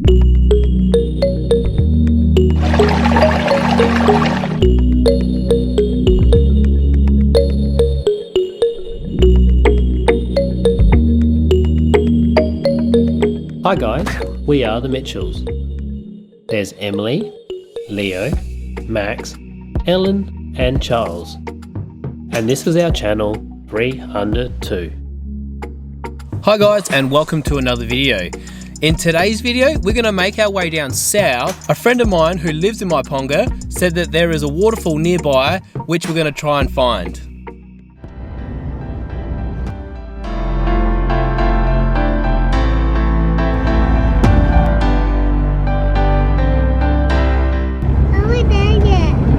Hi guys, we are the Mitchells. There's Emily, Leo, Max, Ellen and Charles. And this is our channel 302. Hi guys and welcome to another video. In today's video we're going to make our way down south. A friend of mine who lives in Myponga said that there is a waterfall nearby which we're going to try and find.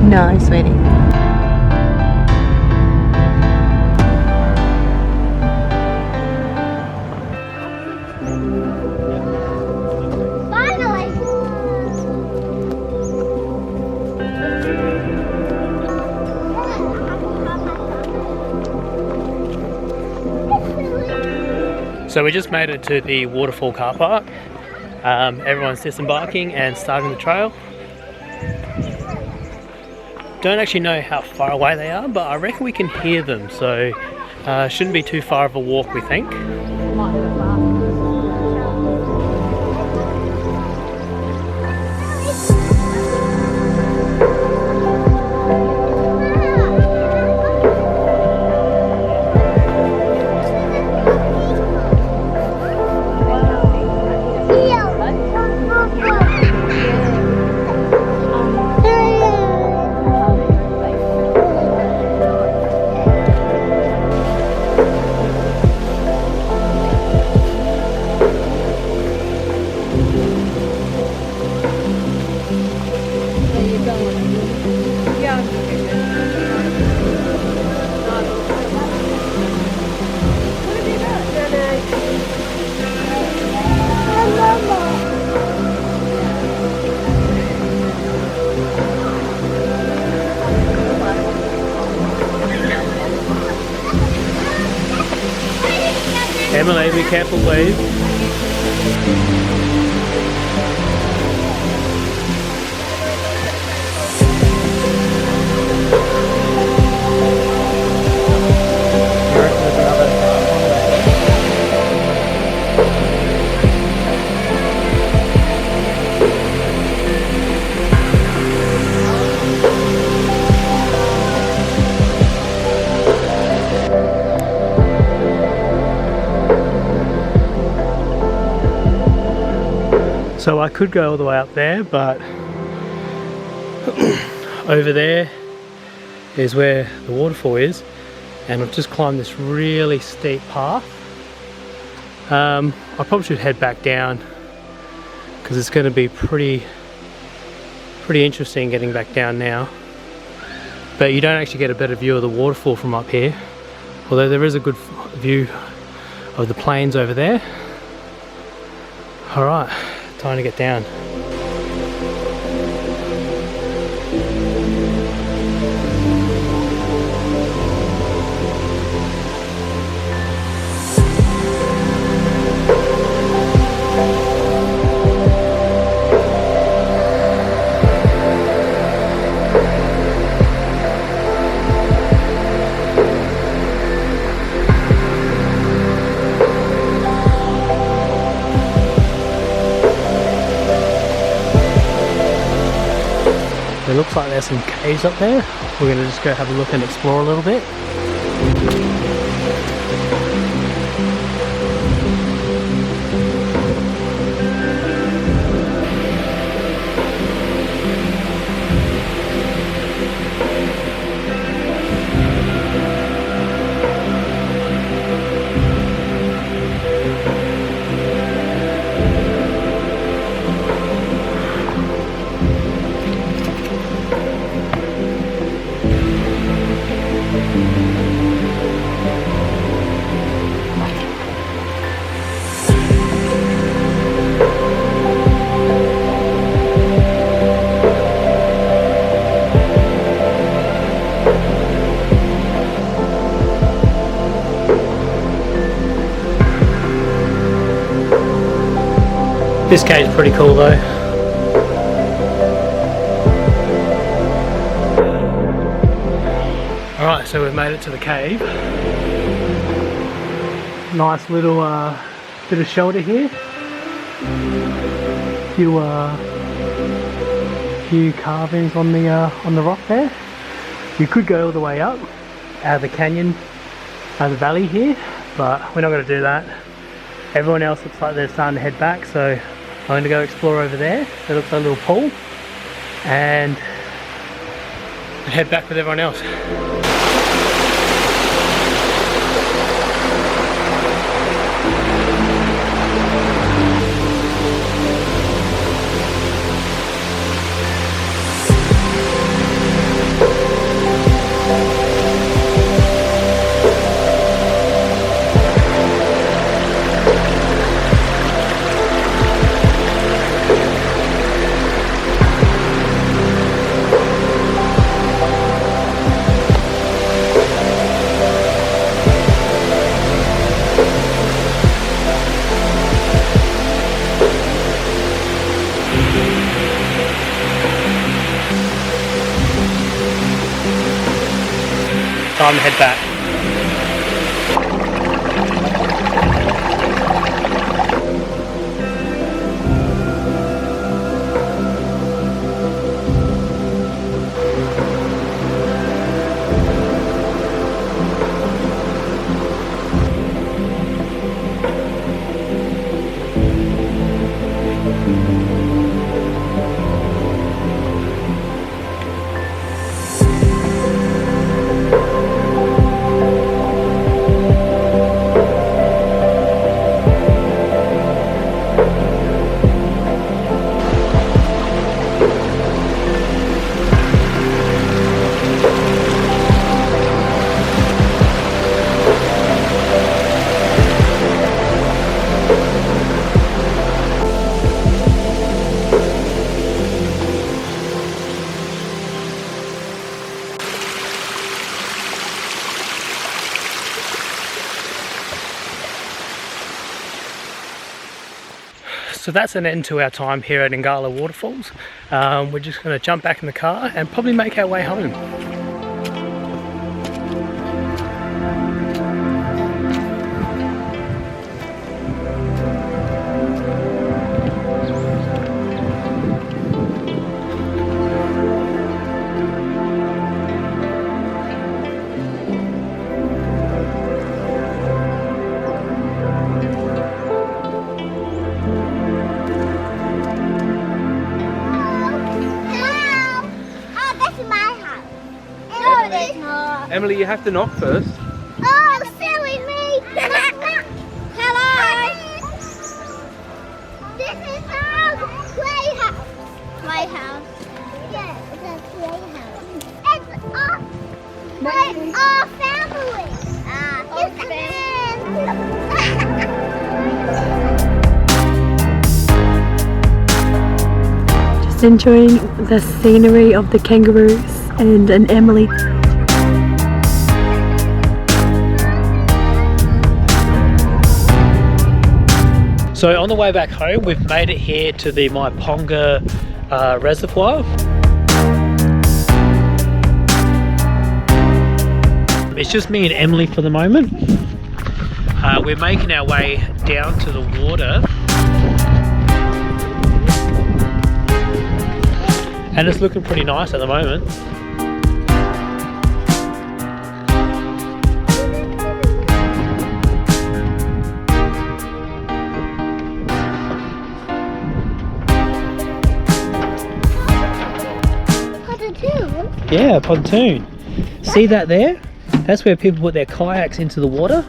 No, sweetie. Finally! So we just made it to the Waterfall car park. Everyone's disembarking and starting the trail. Don't actually know how far away they are, but I reckon we can hear them, so shouldn't be too far of a walk, we think. Emily, be careful please. So I could go all the way up there, but over there is where the waterfall is, and I've just climbed this really steep path. I probably should head back down because it's going to be pretty interesting getting back down now. But you don't actually get a better view of the waterfall from up here, although there is a good view of the plains over there. All right. Time to get down. It looks like there's some caves up there. We're going to just go have a look and explore a little bit. This cave's pretty cool though. Alright, so we've made it to the cave. Nice little bit of shelter here. Few carvings on the rock there. You could go all the way up out of the canyon, out of the valley here, but we're not going to do that. Everyone else looks like they're starting to head back, so I'm going to go explore over there. It looks like a little pool, and head back with everyone else. Time to head back. So that's an end to our time here at Ingalalla Waterfalls. We're just going to jump back in the car and probably make our way home. Emily, you have to knock first. Oh, silly me! Hello! This is our playhouse. Playhouse? Yeah, it's a playhouse. It's our family. Okay. Just enjoying the scenery of the kangaroos and Emily. So on the way back home, we've made it here to the Myponga Reservoir. It's just me and Emily for the moment. We're making our way down to the water. And it's looking pretty nice at the moment. Yeah, a pontoon. See that there? That's where people put their kayaks into the water.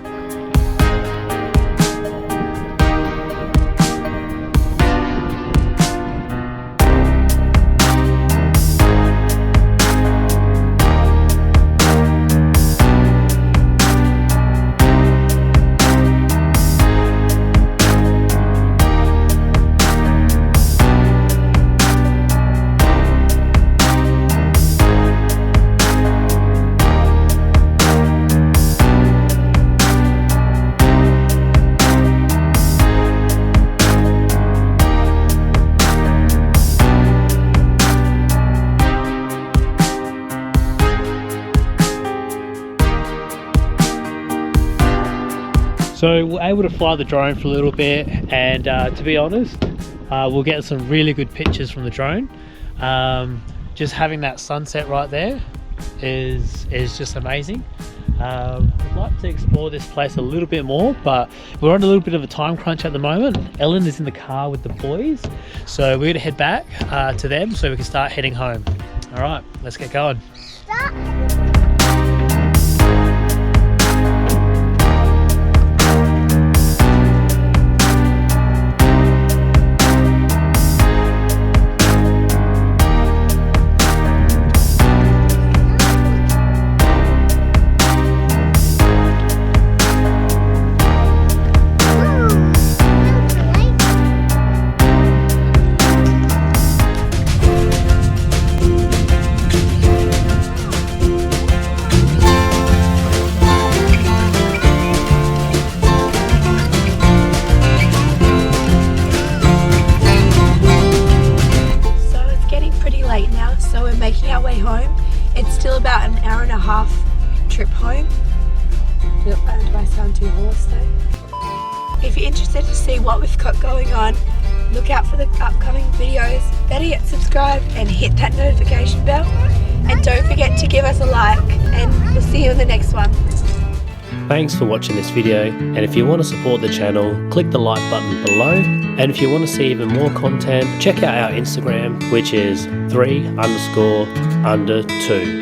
So we're able to fly the drone for a little bit, and to be honest, we'll get some really good pictures from the drone. Just having that sunset right there is just amazing. I'd like to explore this place a little bit more, but we're on a little bit of a time crunch at the moment. Ellen is in the car with the boys, so we're gonna head back to them so we can start heading home. All right, let's get going. Stop. Making our way home. It's still about an hour and a half trip home. Do I sound too hoarse though? If you're interested to see what we've got going on, look out for the upcoming videos. Better yet, subscribe and hit that notification bell. And don't forget to give us a like, and we'll see you in the next one. Thanks for watching this video, and if you want to support the channel, click the like button below, and if you want to see even more content, check out our Instagram, which is 3__2.